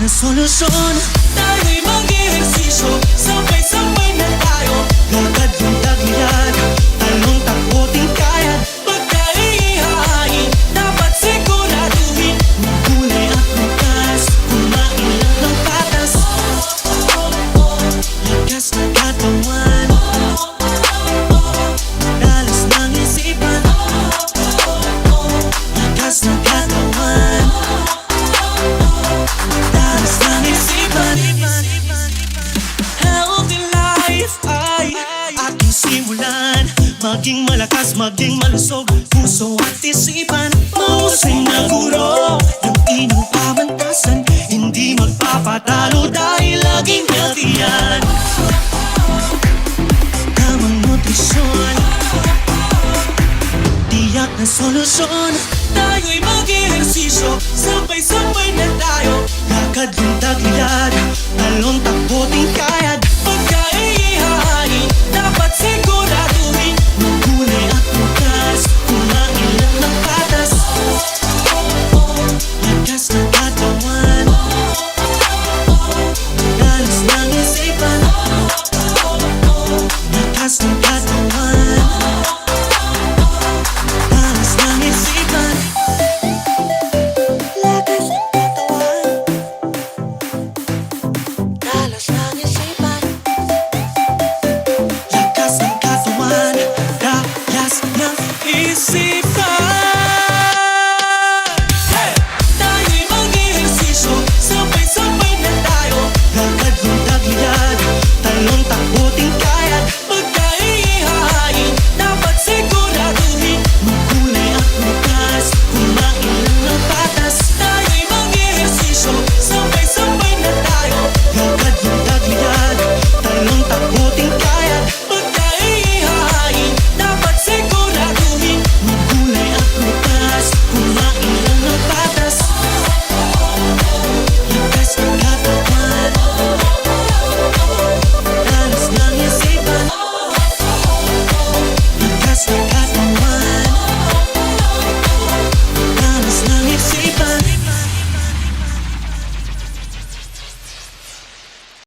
solusyon. Tayo'y mag-ehersisyo, sabay-sabay na tayo. Lakad yung tagiliran, talong takbo ting kaya. Pagka-ihahain, dapat siguraduhin. Magulay at bukas, kumain lang ng patas. Lakas na katawan, madalas ng isipan. Lakas na katawan, madalas ng isipan. Healthy life ay ating simulan. Maging malakas, maging malusog, puso at isipan. Mahusay na guro, yung inyong pamantasan. Hindi magpapatalo dahil laging healthy yan. Tamang nutrisyon, tiyak na solusyon.